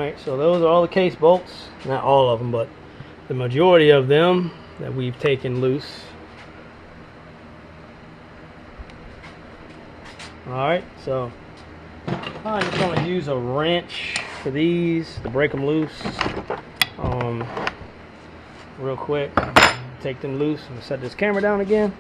Alright, so those are all the case bolts. Not all of them, but the majority of them that we've taken loose. Alright, so I'm just going to use a wrench for these to break them loose. Real quick, take them loose and set this camera down again.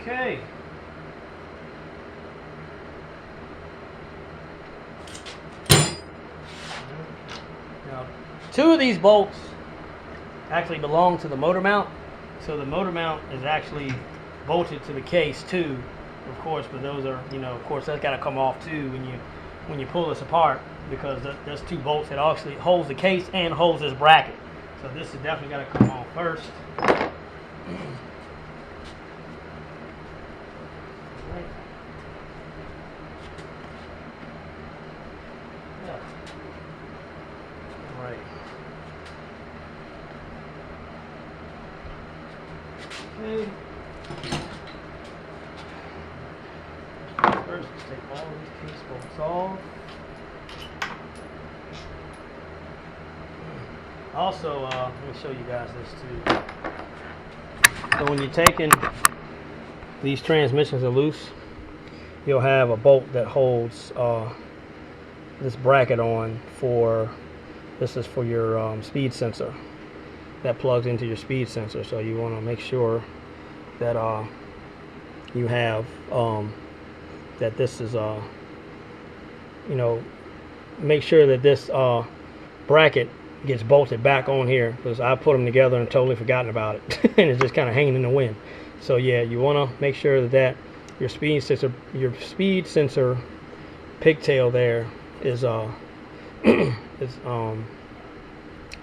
Okay. Now, two of these bolts actually belong to the motor mount. So the motor mount is actually bolted to the case too, of course, but those are, you know, of course that's got to come off too when you pull this apart, because there's two bolts that actually holds the case and holds this bracket. So this has definitely got to come off first. Okay. First, let's take all these case bolts off. Also, let me show you guys this too. So when you're taking these transmissions are loose, you'll have a bolt that holds this bracket on for, this is for your speed sensor. That plugs into your speed sensor, so you want to make sure that you have that this is you know, make sure that this bracket gets bolted back on here, because I put them together and totally forgotten about it and it's just kind of hanging in the wind. So yeah, you want to make sure that your speed sensor pigtail there is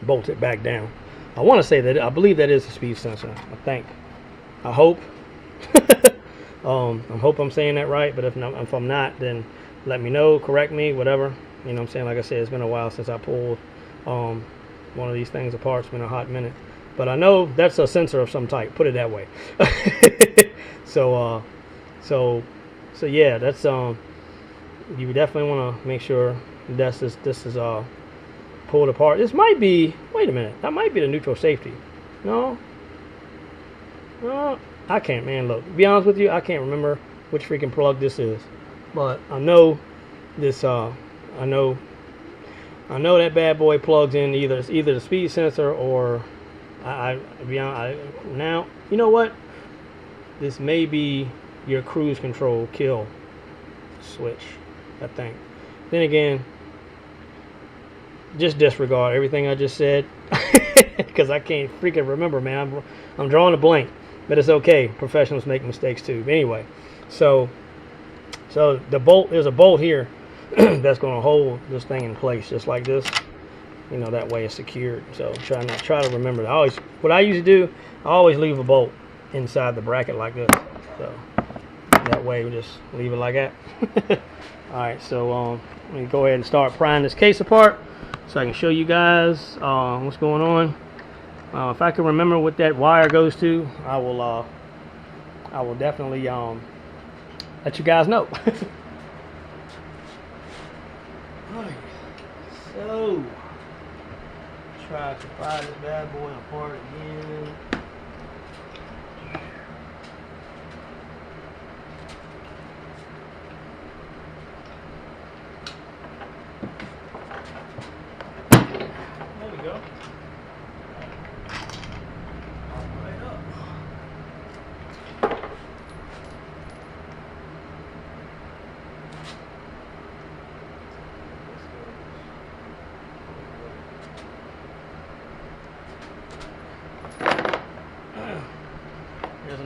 bolted back down. I want to say that I believe that is a speed sensor. I hope. I hope I'm saying that right. But if I'm not, then let me know, correct me, whatever. You know what I'm saying? Like I said, it's been a while since I pulled one of these things apart. It's been a hot minute. But I know that's a sensor of some type. Put it that way. So yeah, that's you definitely want to make sure this is pulled apart. This might be, wait a minute, that might be the neutral safety. No, I can't, man, look, to be honest with you, I can't remember which freaking plug this is, but I know this, I know that bad boy plugs in either the speed sensor or now, you know what, this may be your cruise control kill switch, I think. Then again, just disregard everything I just said because I can't freaking remember, man. I'm drawing a blank, but it's okay. Professionals make mistakes too. But anyway, so the bolt, there's a bolt here that's going to hold this thing in place just like this. You know, that way it's secured. So try to remember. What I usually do, I always leave a bolt inside the bracket like this. So that way we just leave it like that. All right, so let me go ahead and start prying this case apart, so I can show you guys what's going on. If I can remember what that wire goes to, I will definitely let you guys know. Alright, so try to pry this bad boy apart again.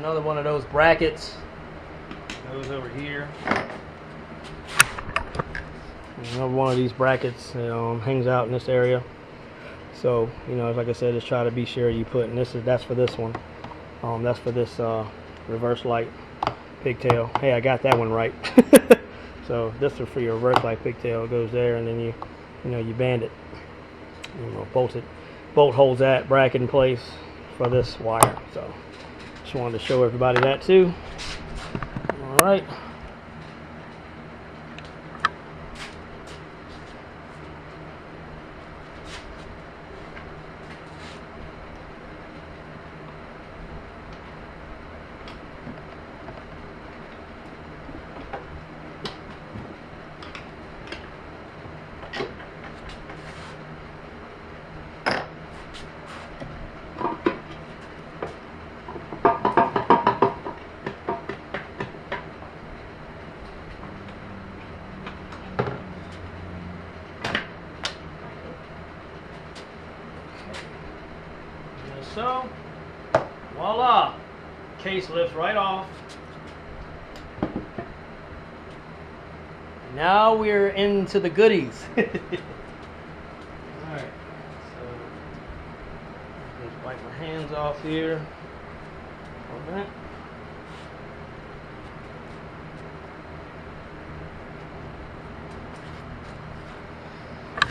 another one of those brackets goes over here. Another one of these brackets hangs out in this area. So like I said, just try to be sure you put, and that's for this one. That's for this reverse light pigtail. Hey, I got that one right. So this is for your reverse light pigtail. It goes there, and then you band it. Bolt holds that bracket in place for this wire. So just wanted to show everybody that too. All right. So, voila, case lifts right off. Now we're into the goodies. Alright, so just wipe my hands off here. Okay.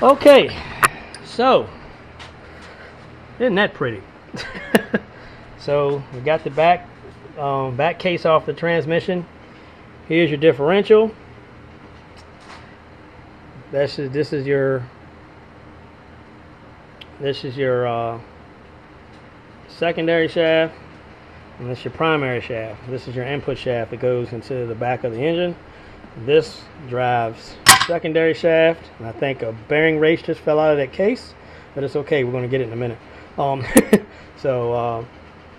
Okay, so isn't that pretty? So we got the back case off the transmission. Here's your differential. This is your secondary shaft, and this is your primary shaft. This is your input shaft that goes into the back of the engine. This drives secondary shaft, and I think a bearing race just fell out of that case, but it's okay. We're going to get it in a minute.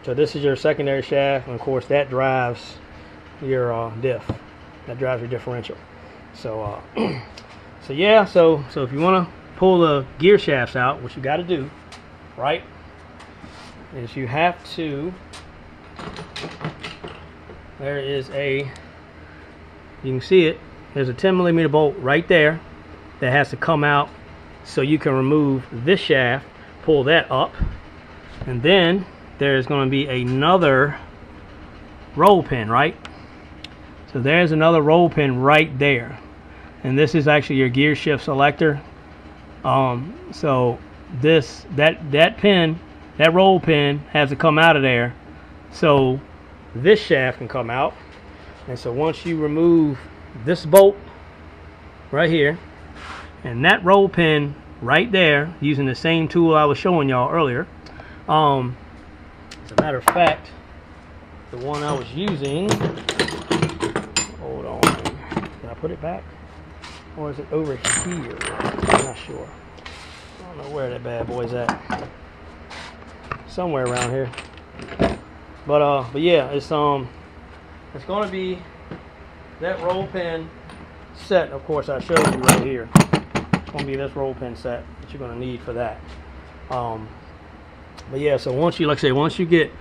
So this is your secondary shaft, and of course that drives your diff. That drives your differential. So so yeah, so if you want to pull the gear shafts out, what you got to do, right, is you have to, there is you can see it, there's a 10mm bolt right there that has to come out, so you can remove this shaft, pull that up, and then there's going to be another roll pin, right? So there's another roll pin right there, and this is actually your gear shift selector. So that pin, that roll pin, has to come out of there, so this shaft can come out. And so once you remove this bolt right here and that roll pin right there, using the same tool I was showing y'all earlier, as a matter of fact, the one I was using, hold on, did I put it back, or is it over here? I'm not sure. I don't know where that bad boy's at. Somewhere around here. But yeah, it's going to be that roll pin set. Of course, I showed you right here. It's going to be this roll pin set that you're going to need for that. But yeah, so once you, like I say, once you get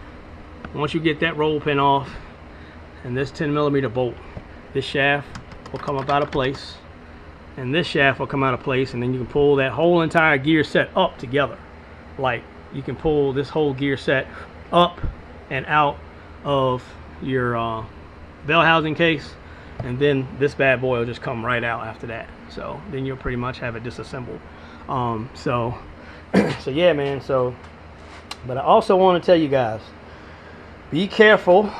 that roll pin off, and this 10mm bolt, this shaft will come up out of place, and this shaft will come out of place, and then you can pull that whole entire gear set up together. Like, you can pull this whole gear set up and out of your bell housing case, and then this bad boy will just come right out after that. So then you'll pretty much have it disassembled. So yeah, man. So, but I also want to tell you guys, be careful,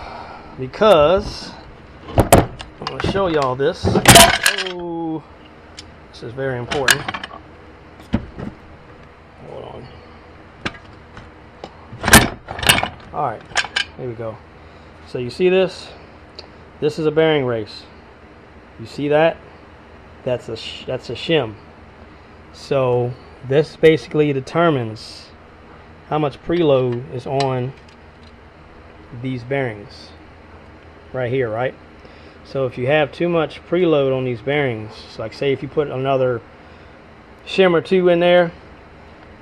because I'm going to show y'all this. Oh, this is very important. Hold on. All right, here we go. So you see this? This is a bearing race. You see that? That's a shim. So this basically determines how much preload is on these bearings right here, right? So if you have too much preload on these bearings, like say if you put another shim or two in there,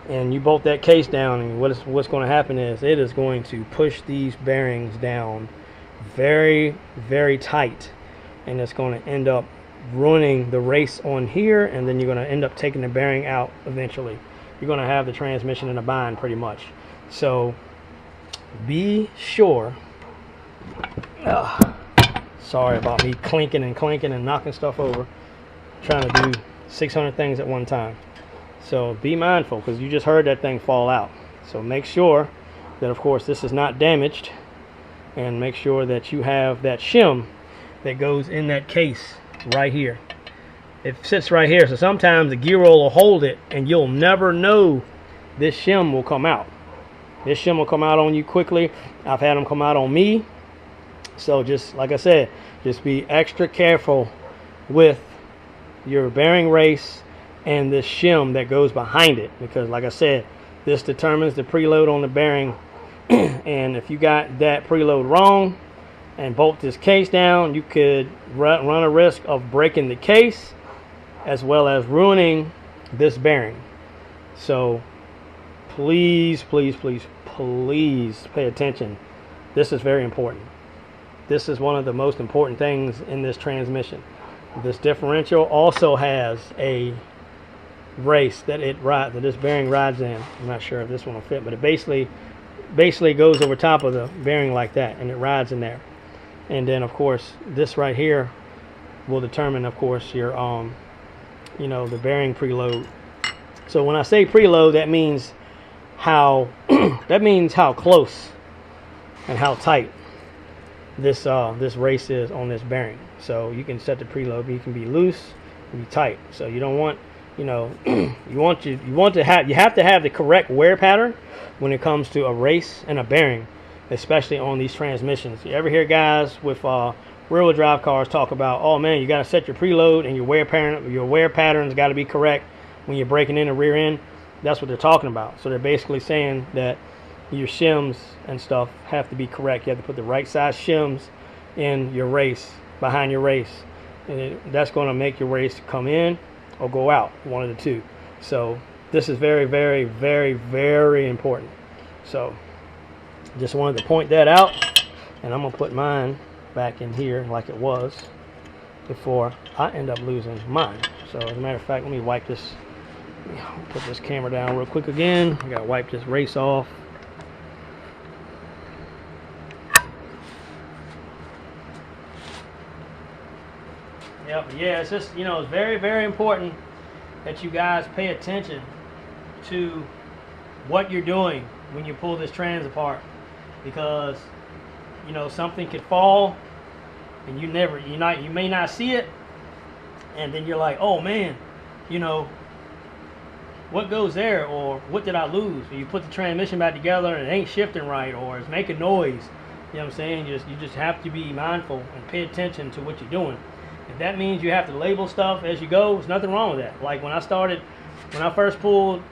and you bolt that case down, and what's going to happen is it is going to push these bearings down very, very tight, and it's going to end up ruining the race on here, and then you're going to end up taking the bearing out eventually. You're going to have the transmission in a bind pretty much. So be sure, sorry about me clinking and knocking stuff over, trying to do 600 things at one time. So be mindful, because you just heard that thing fall out. So make sure that, of course, this is not damaged, and make sure that you have that shim that goes in that case right here. It sits right here, so sometimes the gear roll will hold it and you'll never know this shim will come out. This shim will come out on you quickly. I've had them come out on me. So just like I said, just be extra careful with your bearing race and this shim that goes behind it, because like I said, this determines the preload on the bearing. And if you got that preload wrong and bolt this case down, you could run a risk of breaking the case as well as ruining this bearing. So please, please, please, please pay attention. This is very important. This is one of the most important things in this transmission. This differential also has a race that this bearing rides in. I'm not sure if this one will fit, but it basically goes over top of the bearing like that, and it rides in there. And then of course this right here will determine, of course, your the bearing preload. So when I say preload, that means how how close and how tight this race is on this bearing. So you can set the preload, but you can be loose, be tight. So you don't want, you have to have the correct wear pattern when it comes to a race and a bearing, especially on these transmissions. You ever hear guys with rear-wheel drive cars talk about, oh man, you got to set your preload and your wear patterns got to be correct when you're breaking in the rear end? That's what they're talking about. So they're basically saying that your shims and stuff have to be correct. You have to put the right size shims in your race, behind your race, and that's going to make your race come in or go out, one of the two. So this is very, very, very, very important. So just wanted to point that out, and I'm gonna put mine back in here like it was before I end up losing mine. So as a matter of fact, let me wipe this, put this camera down real quick again. I gotta wipe this race off. Yep, yeah, it's just, it's very, very important that you guys pay attention to what you're doing when you pull this trans apart, because something could fall and you may not see it, and then you're like, oh man, what goes there, or what did I lose? Or you put the transmission back together and it ain't shifting right, or it's making noise. You know what I'm saying? You just have to be mindful and pay attention to what you're doing. If that means you have to label stuff as you go, there's nothing wrong with that. Like when I first pulled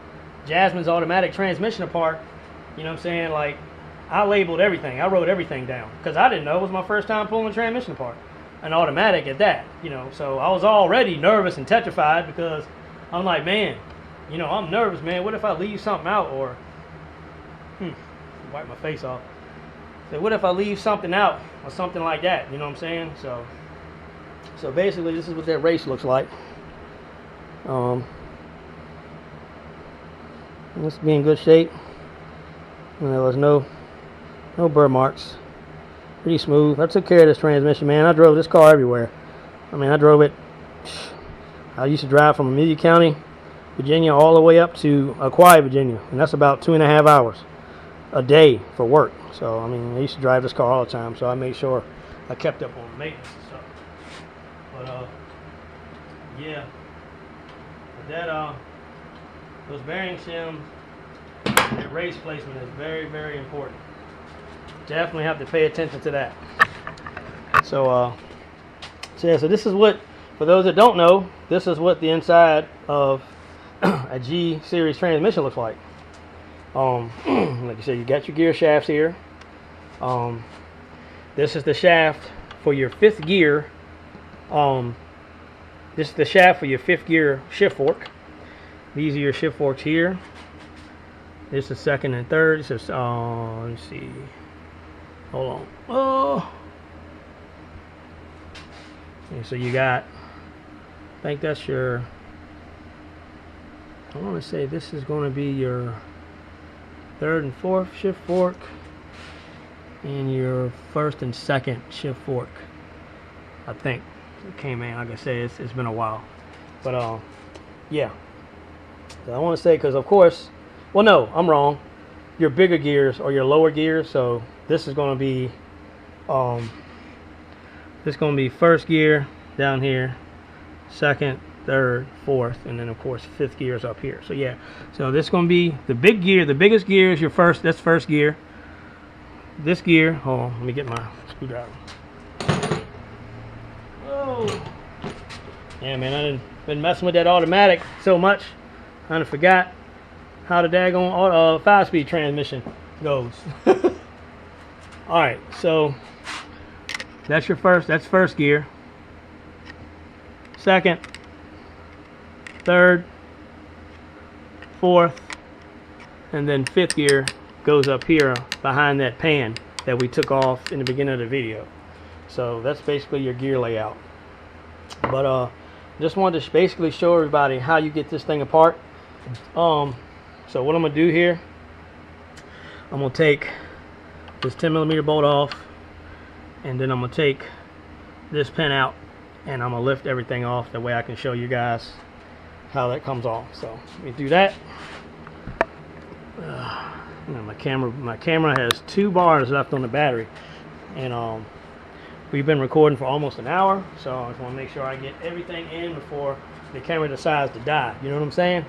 Jasmine's automatic transmission apart, like I labeled everything. I wrote everything down because I didn't know. It was my first time pulling a transmission apart, an automatic at that. So I was already nervous and tetrified, because I'm like, man, I'm nervous, man. What if I leave something out, or wipe my face off. So what if I leave something out or something like that? You know what I'm saying? So basically, this is what that race looks like. Let's be in good shape. There was no burr marks. Pretty smooth. I took care of this transmission, man. I drove this car everywhere. I drove it. I used to drive from Amelia County, Virginia, all the way up to Aquia, Virginia, and that's about 2.5 hours a day for work. So I used to drive this car all the time. So I made sure I kept up on maintenance and stuff. But yeah, those bearing shims, that race placement is very, very important. Definitely have to pay attention to that. So so this is what, for those that don't know, this is what the inside of a G series transmission looks like. Like you said, you got your gear shafts here. This is the shaft for your 5th gear. This is the shaft for your 5th gear shift fork. These are your shift forks here. This is second and third. This is let me see. Hold on. Oh. And so you got, I think that's your, I want to say this is going to be your third and fourth shift fork and your first and second shift fork. I think it came in, like I said, it's been a while. But yeah. So I want to say, because of course, well, no, I'm wrong. Your bigger gears or your lower gears. So this is going to be this is going to be first gear down here, second, third, fourth, and then of course fifth gear is up here. So yeah, so this is going to be the big gear. The biggest gear is your first. That's first gear. This gear. Hold on, let me get my screwdriver. Oh, yeah, man, I done been messing with that automatic so much, I kind of forgot how the daggone 5-speed transmission goes. All right, so that's your first. That's first gear. Second, third, fourth, and then fifth gear goes up here behind that pan that we took off in the beginning of the video. So that's basically your gear layout. But just wanted to basically show everybody how you get this thing apart. So what I'm gonna do here, I'm gonna take this 10mm bolt off, and then I'm gonna take this pin out, and I'm gonna lift everything off. That way I can show you guys how that comes off. So let me do that. You know, my camera has 2 bars left on the battery, and we've been recording for almost an hour, so I just want to make sure I get everything in before the camera decides to die. You know what I'm saying?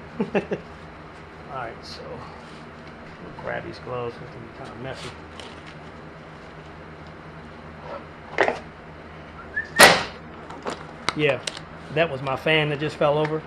All right, so I'll grab these gloves. It's gonna be kind of messy. Yeah, that was my fan that just fell over.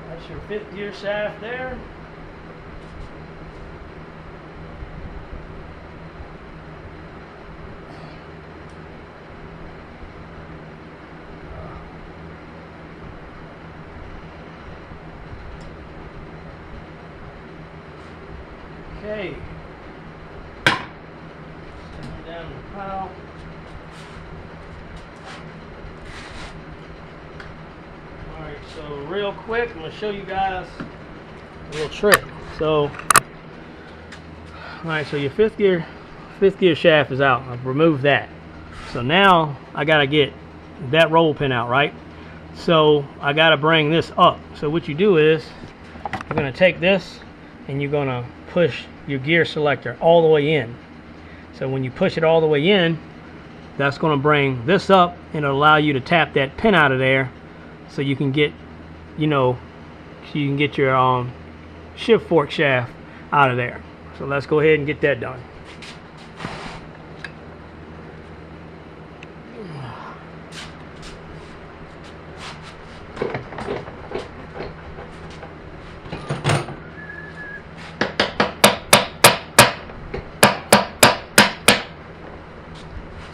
That's your 5th gear shaft there. Okay. Send down the pile. Alright, so real quick, I'm going to show you guys a little trick. So, alright, so your 5th gear shaft is out. I've removed that. So now I got to get that roll pin out, right? So I got to bring this up. So what you do is you're going to take this and you're going to push your gear selector all the way in. So when you push it all the way in, that's going to bring this up and it'll allow you to tap that pin out of there, so you can get, you know, so you can get your shift fork shaft out of there. So let's go ahead and get that done.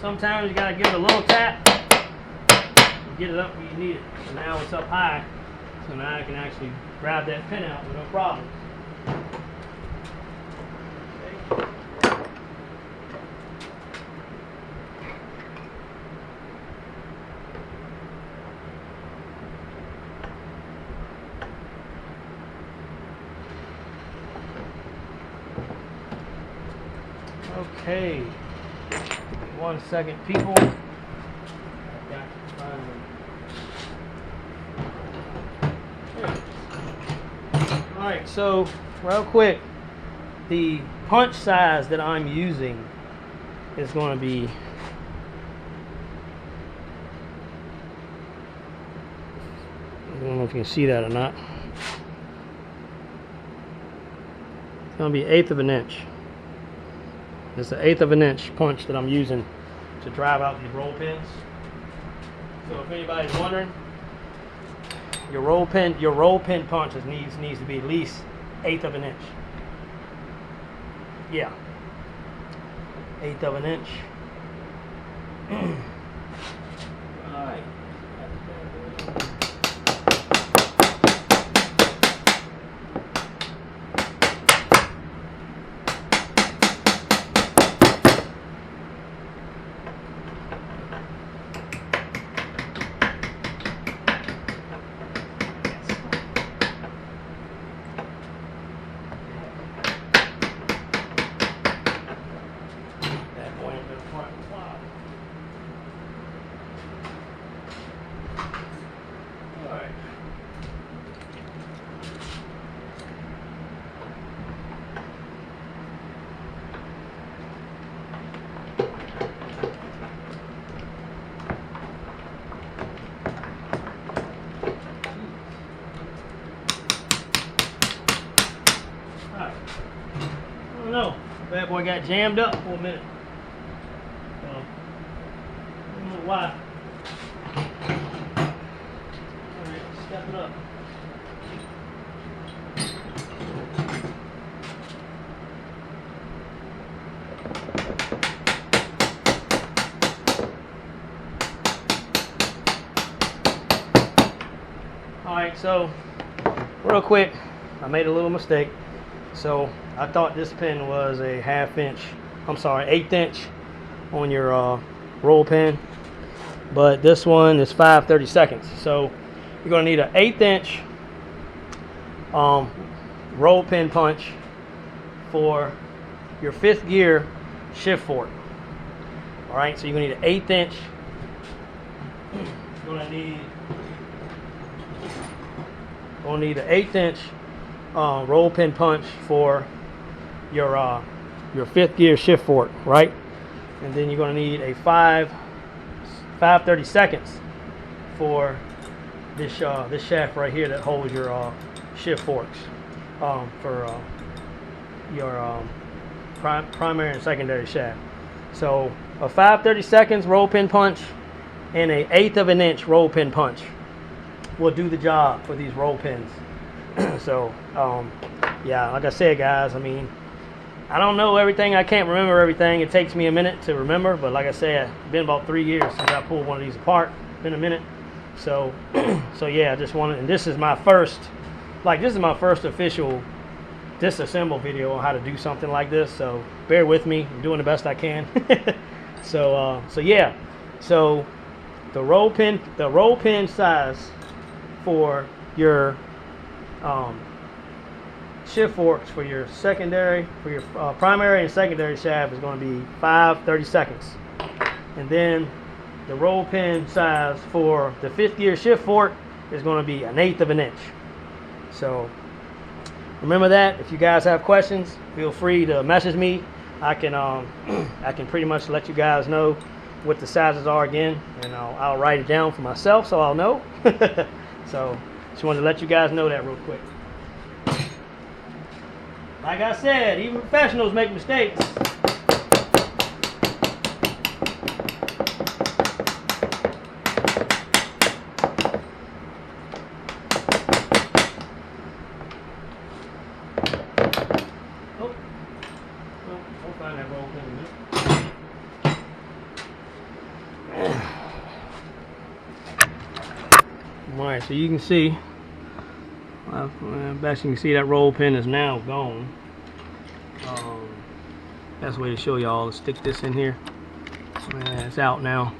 Sometimes you gotta give it a little tap and get it up where you need it. So now it's up high, so now I can actually grab that pin out with no problem. Okay. 1 second, people. Alright, so real quick, the punch size that I'm using is going to be if you can see that or not. It's going to be 1/8 of an inch. It's an 1/8 of an inch punch that I'm using to drive out these roll pins. So if anybody's wondering, your roll pin punch needs to be at least 1/8 of an inch. Yeah, 1/8 of an inch. All right. I don't know. Bad boy got jammed up for a minute. So, I don't know why. Alright, step it up. Alright, so real quick, I made a little mistake. So I thought this pin was a 1/2 inch, I'm sorry, 1/8 inch on your roll pin, but this one is 5/32. So you're going to need an 1/8 inch roll pin punch for your 5th gear shift fork. All right, so you're going to need an 1/8 inch. You're going to need an 1/8 inch roll pin punch for your 5th gear shift fork, right? And then you're going to need a 5/32 for this shaft right here that holds your shift forks for your primary and secondary shaft. So a 5/32 roll pin punch and a 1/8 of an inch roll pin punch will do the job for these roll pins. So yeah, like I said, guys, I mean, I don't know everything. I can't remember everything. It takes me a minute to remember, but like I said, it's been about 3 years since I pulled one of these apart. It's been a minute. So so yeah, I just wanted, and this is my first official disassemble video on how to do something like this, so bear with me. I'm doing the best I can. So yeah, so the roll pin size for your shift forks for your primary and secondary shaft is going to be 5/32, and then the roll pin size for the 5th gear shift fork is going to be an 1/8 of an inch. So remember that. If you guys have questions, feel free to message me. I can pretty much let you guys know what the sizes are again, and I'll write it down for myself so I'll know. So just wanted to let you guys know that real quick. Like I said, even professionals make mistakes. We'll find that roll pin in a minute. Alright, so you can see, best you can see, that roll pin is now gone. Best way to show y'all is stick this in here. It's out now.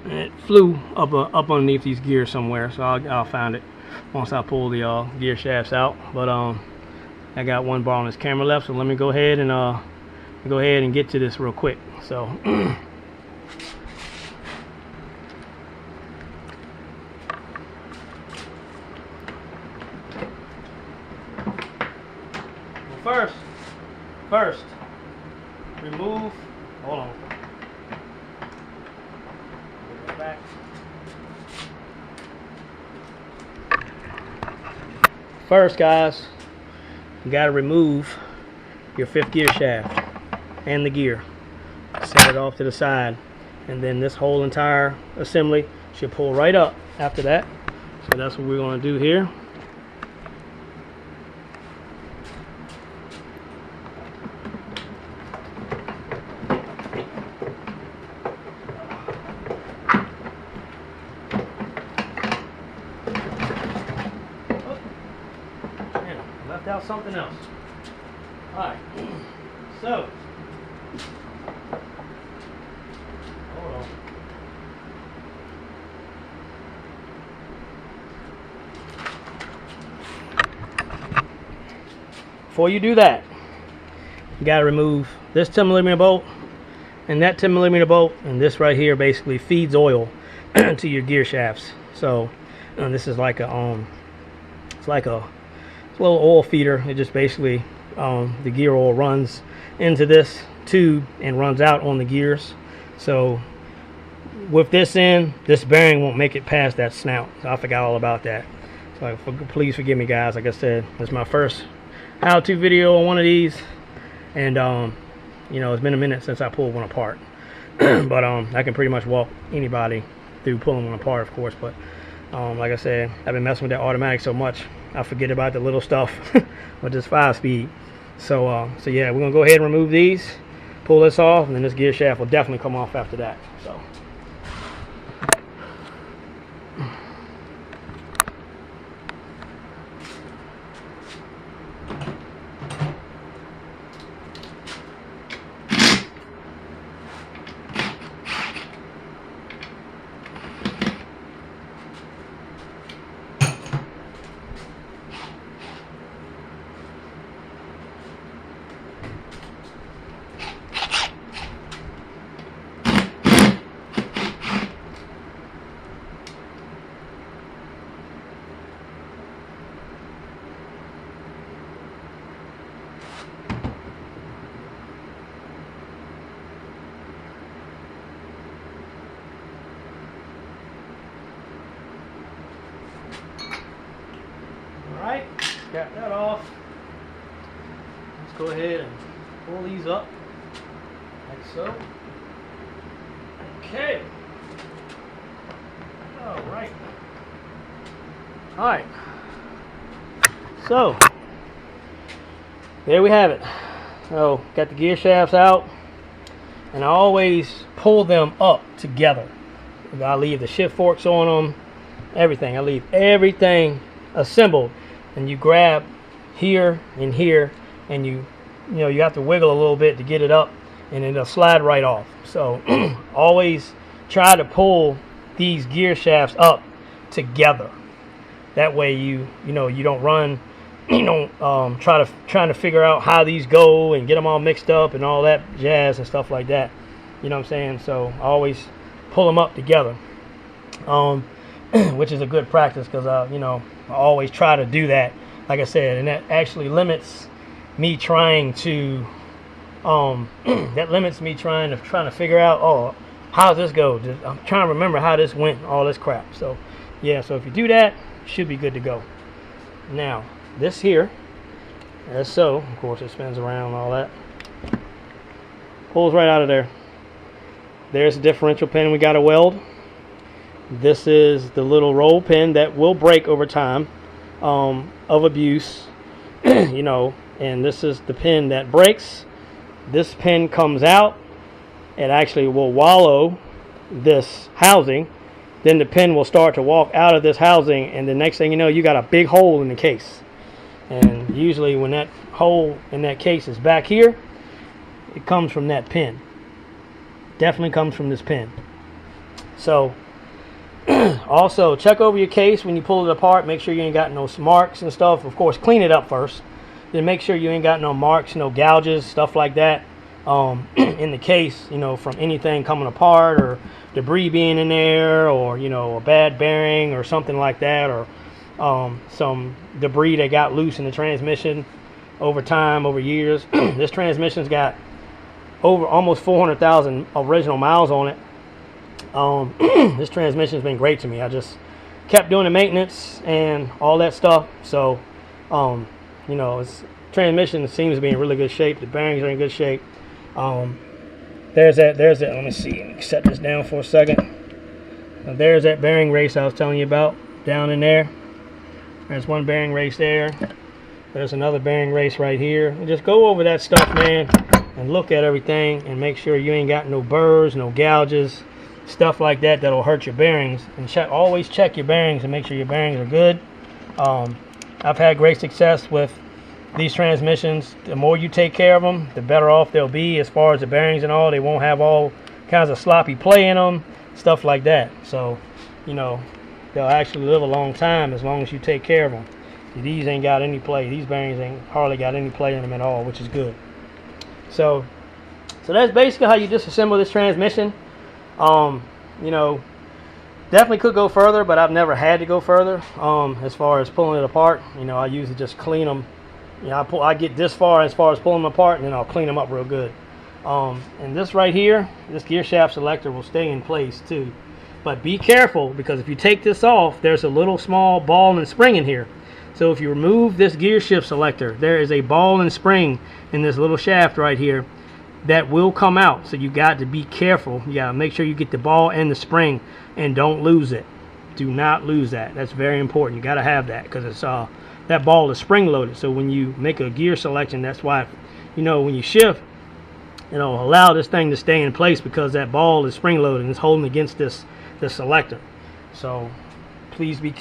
It flew up underneath these gears somewhere, so I'll find it once I pull the gear shafts out. But I got one bar on this camera left, so let me go ahead and get to this real quick. So first remove, hold on, back. first, guys, you got to remove your 5th gear shaft and the gear. Set it off to the side, and then this whole entire assembly should pull right up after that. So that's what we're going to do here. Left out something else. Alright, so hold on. Before you do that, you got to remove this 10mm bolt and that 10mm bolt, and this right here basically feeds oil to your gear shafts. So this is like a it's like a little oil feeder. It just basically the gear oil runs into this tube and runs out on the gears. So with this in, this bearing won't make it past that snout. So I forgot all about that. So please forgive me, guys. Like I said, this is my first how-to video on one of these, and you know, it's been a minute since I pulled one apart. But I can pretty much walk anybody through pulling one apart, of course. But like I said, I've been messing with that automatic so much I forget about the little stuff with this 5-speed. So so yeah, we're gonna go ahead and remove these, pull this off, and then this gear shaft will definitely come off after that. So alright, got that off. Let's go ahead and pull these up like so. Okay. Alright. Alright. So there we have it. So got the gear shafts out, and I always pull them up together. I leave the shift forks on them, everything. I leave everything assembled, and you grab here and here, and you know you have to wiggle a little bit to get it up, and it'll slide right off. So always try to pull these gear shafts up together. That way you know you don't run, you know, trying to figure out how these go and get them all mixed up and all that jazz and stuff like that. You know what I'm saying? So I always pull them up together, which is a good practice, because you know, I always try to do that, like I said, and that actually limits me trying to trying to figure out, oh, how's this go? I'm trying to remember how this went, all this crap. So yeah, so if you do that, you should be good to go. Now this here, as so, of course it spins around and all that, pulls right out of there. There's a differential pin we got to weld. This is the little roll pin that will break over time of abuse. You know, and this is the pin that breaks. This pin comes out. It actually will wallow this housing. Then the pin will start to walk out of this housing, and the next thing you know, you got a big hole in the case. And usually when that hole in that case is back here, it comes from that pin. Definitely comes from this pin. So also check over your case when you pull it apart. Make sure you ain't got no marks and stuff. Of course, clean it up first. Then make sure you ain't got no marks, no gouges, stuff like that in the case, you know, from anything coming apart, or debris being in there, or, you know, a bad bearing or something like that, or some debris that got loose in the transmission over time, over years. This transmission's got over almost 400,000 original miles on it. This transmission's been great to me. I just kept doing the maintenance and all that stuff. So You know, transmission seems to be in really good shape. The bearings are in good shape. There's that. Let me see. Let me set this down for a second. Now, there's that bearing race I was telling you about down in there. There's one bearing race there. There's another bearing race right here. And just go over that stuff, man, and look at everything and make sure you ain't got no burrs, no gouges, stuff like that that'll hurt your bearings. And always check your bearings and make sure your bearings are good. I've had great success with these transmissions. The more you take care of them, the better off they'll be as far as the bearings and all. They won't have all kinds of sloppy play in them, stuff like that. So, you know, they'll actually live a long time as long as you take care of them. These ain't got any play. These bearings ain't hardly got any play in them at all, which is good. So that's basically how you disassemble this transmission. You know, definitely could go further, but I've never had to go further as far as pulling it apart. You know, I usually just clean them. You know, I get this far as pulling them apart, and then I'll clean them up real good. And this right here, this gear shaft selector will stay in place too. But be careful, because if you take this off, there's a little small ball and spring in here. So if you remove this gear shift selector, there is a ball and spring in this little shaft right here that will come out. So you got to be careful. You got to make sure you get the ball and the spring and don't lose it. Do not lose that. That's very important. You got to have that, because it's that ball is spring loaded. So when you make a gear selection, that's why, you know, when you shift, you know, allow this thing to stay in place, because that ball is spring loaded and it's holding against this selector. So please be careful.